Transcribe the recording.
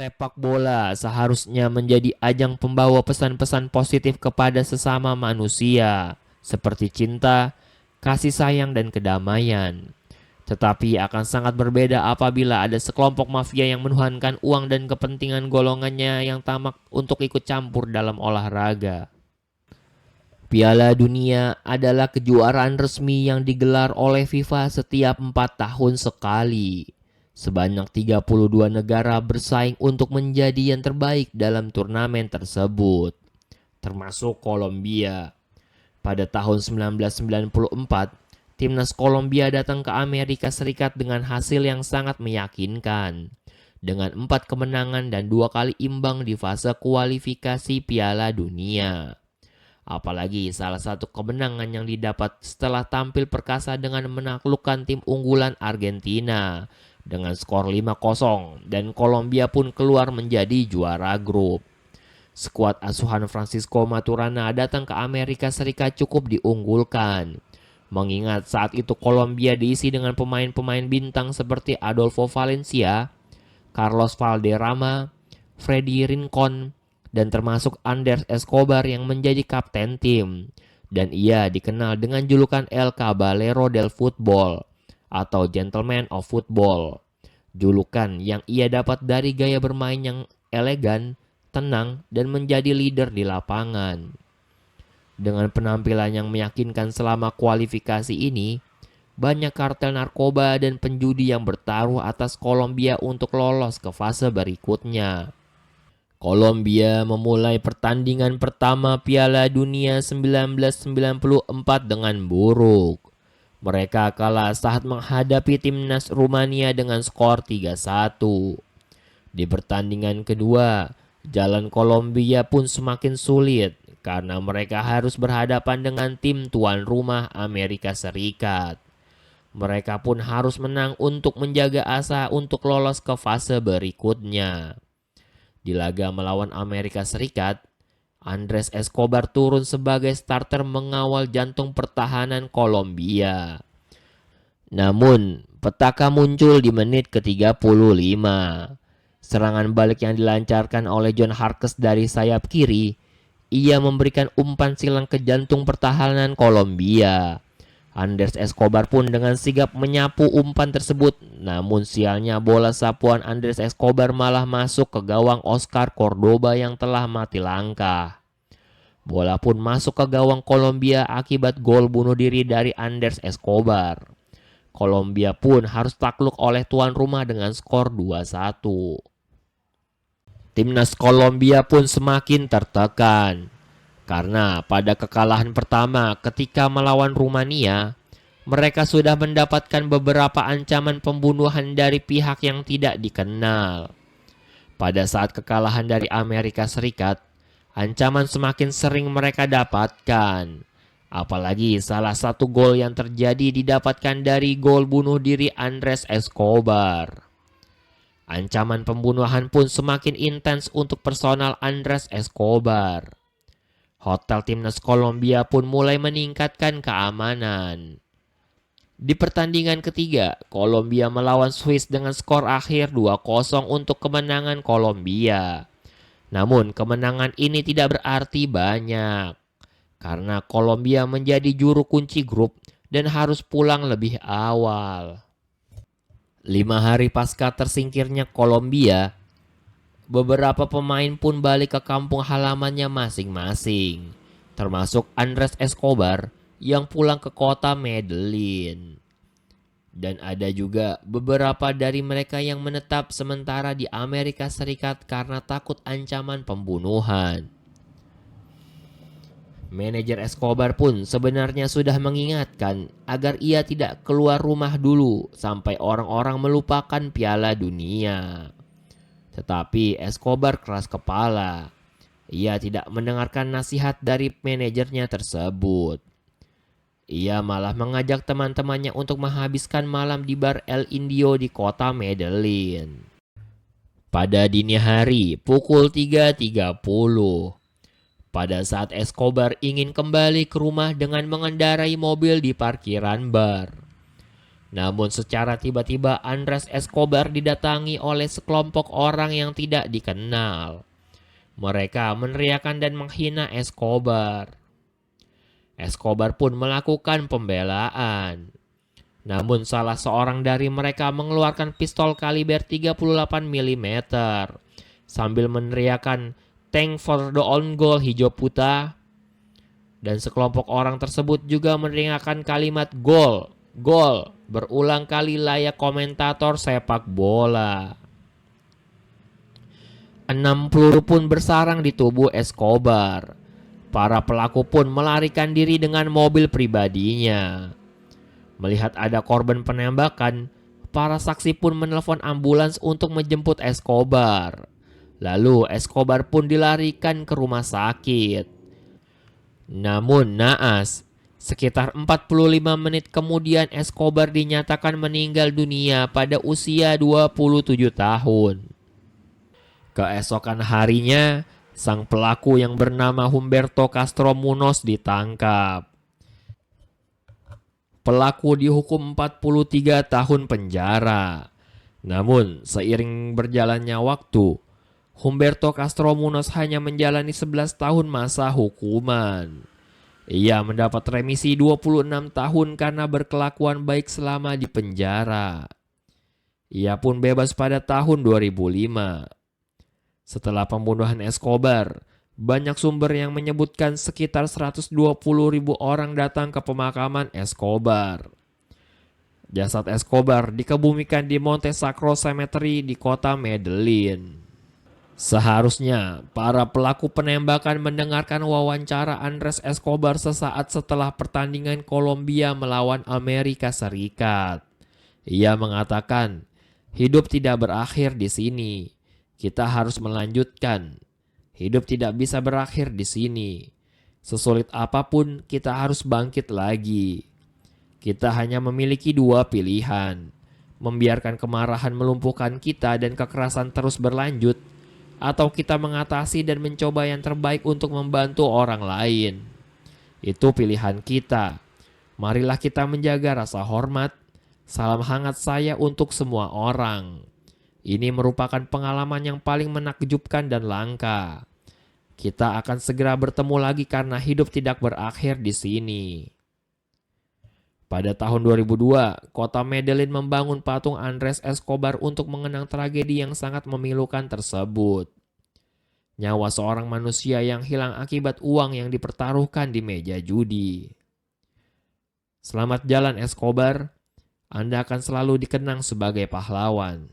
Sepak bola seharusnya menjadi ajang pembawa pesan-pesan positif kepada sesama manusia, seperti cinta, kasih sayang, dan kedamaian. Tetapi akan sangat berbeda apabila ada sekelompok mafia yang menuhankan uang dan kepentingan golongannya yang tamak untuk ikut campur dalam olahraga. Piala Dunia adalah kejuaraan resmi yang digelar oleh FIFA setiap 4 tahun sekali. Sebanyak 32 negara bersaing untuk menjadi yang terbaik dalam turnamen tersebut, termasuk Kolombia. Pada tahun 1994, timnas Kolombia datang ke Amerika Serikat dengan hasil yang sangat meyakinkan, dengan 4 kemenangan dan 2 kali imbang di fase kualifikasi Piala Dunia. Apalagi salah satu kemenangan yang didapat setelah tampil perkasa dengan menaklukkan tim unggulan Argentina dengan skor 5-0 dan Kolombia pun keluar menjadi juara grup. Skuad asuhan Francisco Maturana datang ke Amerika Serikat cukup diunggulkan. Mengingat saat itu Kolombia diisi dengan pemain-pemain bintang seperti Adolfo Valencia, Carlos Valderrama, Freddy Rincon, dan termasuk Andres Escobar yang menjadi kapten tim. Dan ia dikenal dengan julukan El Caballero del Football atau Gentleman of Football. Julukan yang ia dapat dari gaya bermain yang elegan, tenang, dan menjadi leader di lapangan. Dengan penampilan yang meyakinkan selama kualifikasi ini, banyak kartel narkoba dan penjudi yang bertaruh atas Kolombia untuk lolos ke fase berikutnya. Kolombia memulai pertandingan pertama Piala Dunia 1994 dengan buruk. Mereka kalah saat menghadapi timnas Rumania dengan skor 3-1. Di pertandingan kedua, jalan Kolombia pun semakin sulit karena mereka harus berhadapan dengan tim tuan rumah Amerika Serikat. Mereka pun harus menang untuk menjaga asa untuk lolos ke fase berikutnya. Di laga melawan Amerika Serikat, Andres Escobar turun sebagai starter mengawal jantung pertahanan Kolombia. Namun, petaka muncul di menit ke-35. Serangan balik yang dilancarkan oleh John Harkes dari sayap kiri, ia memberikan umpan silang ke jantung pertahanan Kolombia. Andres Escobar pun dengan sigap menyapu umpan tersebut, namun sialnya bola sapuan Andres Escobar malah masuk ke gawang Oscar Cordoba yang telah mati langkah. Bola pun masuk ke gawang Kolombia akibat gol bunuh diri dari Andres Escobar. Kolombia pun harus takluk oleh tuan rumah dengan skor 2-1. Timnas Kolombia pun semakin tertekan. Karena pada kekalahan pertama ketika melawan Rumania, mereka sudah mendapatkan beberapa ancaman pembunuhan dari pihak yang tidak dikenal. Pada saat kekalahan dari Amerika Serikat, ancaman semakin sering mereka dapatkan. Apalagi salah satu gol yang terjadi didapatkan dari gol bunuh diri Andres Escobar. Ancaman pembunuhan pun semakin intens untuk personal Andres Escobar. Hotel timnas Kolombia pun mulai meningkatkan keamanan. Di pertandingan ketiga, Kolombia melawan Swiss dengan skor akhir 2-0 untuk kemenangan Kolombia. Namun kemenangan ini tidak berarti banyak, karena Kolombia menjadi juru kunci grup dan harus pulang lebih awal. 5 hari pasca tersingkirnya Kolombia, beberapa pemain pun balik ke kampung halamannya masing-masing, termasuk Andres Escobar yang pulang ke kota Medellin. Dan ada juga beberapa dari mereka yang menetap sementara di Amerika Serikat karena takut ancaman pembunuhan. Manajer Escobar pun sebenarnya sudah mengingatkan agar ia tidak keluar rumah dulu sampai orang-orang melupakan Piala Dunia. Tetapi Escobar keras kepala. Ia tidak mendengarkan nasihat dari manajernya tersebut. Ia malah mengajak teman-temannya untuk menghabiskan malam di bar El Indio di kota Medellin. Pada dini hari, pukul 3.30. Pada saat Escobar ingin kembali ke rumah dengan mengendarai mobil di parkiran bar, Namun secara tiba-tiba Andres Escobar didatangi oleh sekelompok orang yang tidak dikenal. Mereka meneriakkan dan menghina Escobar. Escobar pun melakukan pembelaan. Namun salah seorang dari mereka mengeluarkan pistol kaliber 38 mm sambil meneriakkan "Thank for the own goal hijau puta." Dan sekelompok orang tersebut juga meneriakkan kalimat "Gol, gol" berulang kali layaknya komentator sepak bola. 6 peluru pun bersarang di tubuh Escobar. Para pelaku pun melarikan diri dengan mobil pribadinya. Melihat ada korban penembakan, para saksi pun menelpon ambulans untuk menjemput Escobar. Lalu Escobar pun dilarikan ke rumah sakit. Namun naas, sekitar 45 menit kemudian Escobar dinyatakan meninggal dunia pada usia 27 tahun. Keesokan harinya, sang pelaku yang bernama Humberto Castro Munoz ditangkap. Pelaku dihukum 43 tahun penjara. Namun, seiring berjalannya waktu, Humberto Castro Munoz hanya menjalani 11 tahun masa hukuman. Ia mendapat remisi 26 tahun karena berkelakuan baik selama di penjara. Ia pun bebas pada tahun 2005. Setelah pembunuhan Escobar, banyak sumber yang menyebutkan sekitar 120.000 orang datang ke pemakaman Escobar. Jasad Escobar dikebumikan di Monte Sacro Cemetery di kota Medellin. Seharusnya para pelaku penembakan mendengarkan wawancara Andres Escobar sesaat setelah pertandingan Kolombia melawan Amerika Serikat. Ia mengatakan, "Hidup tidak berakhir di sini. Kita harus melanjutkan. Hidup tidak bisa berakhir di sini. Sesulit apapun, kita harus bangkit lagi. Kita hanya memiliki dua pilihan. Membiarkan kemarahan melumpuhkan kita dan kekerasan terus berlanjut, atau kita mengatasi dan mencoba yang terbaik untuk membantu orang lain. Itu pilihan kita. Marilah kita menjaga rasa hormat. Salam hangat saya untuk semua orang. Ini merupakan pengalaman yang paling menakjubkan dan langka. Kita akan segera bertemu lagi karena hidup tidak berakhir di sini." Pada tahun 2002, kota Medellin membangun patung Andres Escobar untuk mengenang tragedi yang sangat memilukan tersebut. Nyawa seorang manusia yang hilang akibat uang yang dipertaruhkan di meja judi. Selamat jalan Escobar, Anda akan selalu dikenang sebagai pahlawan.